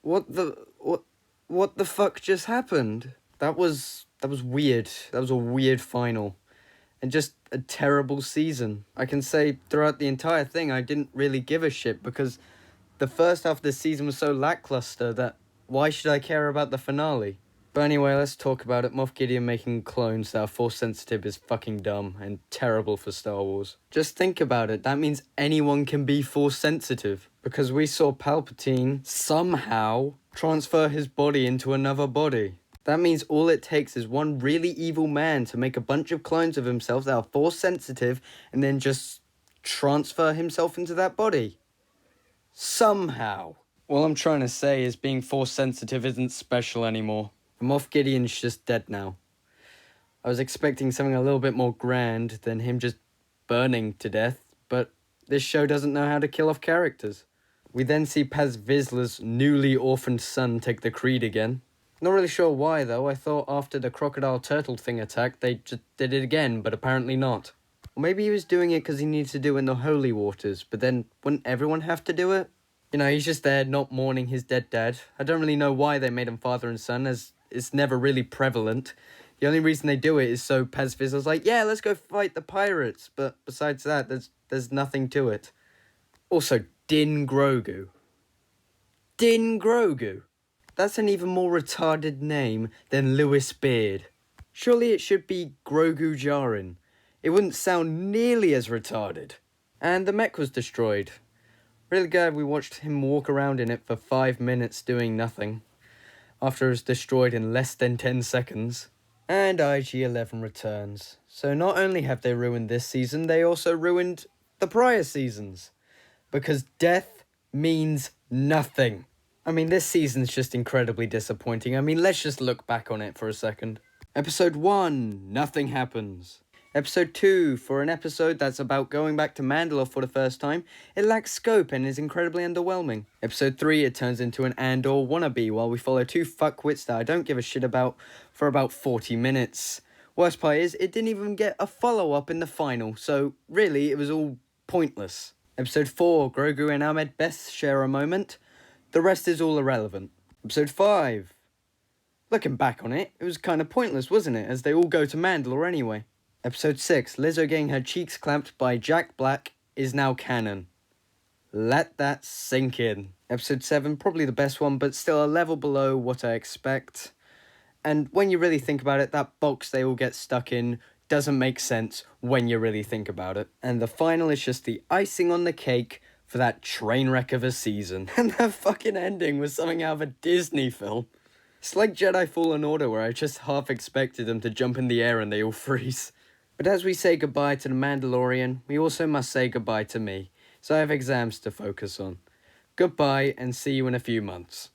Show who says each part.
Speaker 1: What the fuck just happened? That was weird. That was a weird final. And just a terrible season. I can say throughout the entire thing I didn't really give a shit because the first half of the season was so lackluster that why should I care about the finale? But anyway, let's talk about it. Moff Gideon making clones that are force sensitive is fucking dumb and terrible for Star Wars. Just think about it. That means anyone can be force sensitive. Because we saw Palpatine somehow transfer his body into another body. That means all it takes is one really evil man to make a bunch of clones of himself that are force sensitive and then just transfer himself into that body. Somehow. All I'm trying to say is being force sensitive isn't special anymore. Moff Gideon's just dead now. I was expecting something a little bit more grand than him just burning to death, but this show doesn't know how to kill off characters. We then see Paz Vizsla's newly orphaned son take the creed again. Not really sure why though. I thought after the crocodile turtle thing attacked they just did it again, but apparently not. Or maybe he was doing it because he needs to do it in the holy waters, but then wouldn't everyone have to do it? You know, he's just there not mourning his dead dad. I don't really know why they made him father and son, as it's never really prevalent. The only reason they do it is so Paz Vizsla's like, yeah, let's go fight the pirates. But besides that, there's nothing to it. Also, Din Grogu. Din Grogu. That's an even more retarded name than Lewis Beard. Surely it should be Grogu Jarin. It wouldn't sound nearly as retarded. And the mech was destroyed. Really glad we watched him walk around in it for 5 minutes doing nothing, after it was destroyed in less than 10 seconds. And IG-11 returns. So not only have they ruined this season, they also ruined the prior seasons. Because death means nothing. I mean, this season's just incredibly disappointing. I mean, let's just look back on it for a second. Episode 1, nothing happens. Episode 2, for an episode that's about going back to Mandalore for the first time, it lacks scope and is incredibly underwhelming. Episode 3, it turns into an Andor wannabe while we follow two fuckwits that I don't give a shit about for about 40 minutes. Worst part is, it didn't even get a follow-up in the final, so really, it was all pointless. Episode 4, Grogu and Ahmed Best share a moment. The rest is all irrelevant. Episode 5. Looking back on it, it was kind of pointless, wasn't it, as they all go to Mandalore anyway. Episode 6, Lizzo getting her cheeks clamped by Jack Black is now canon. Let that sink in. Episode 7, probably the best one, but still a level below what I expect. And when you really think about it, that box they all get stuck in doesn't make sense when you really think about it. And the final is just the icing on the cake for that train wreck of a season. And that fucking ending was something out of a Disney film. It's like Jedi Fallen Order, where I just half expected them to jump in the air and they all freeze. But as we say goodbye to the Mandalorian, we also must say goodbye to me, so I have exams to focus on. Goodbye, and see you in a few months.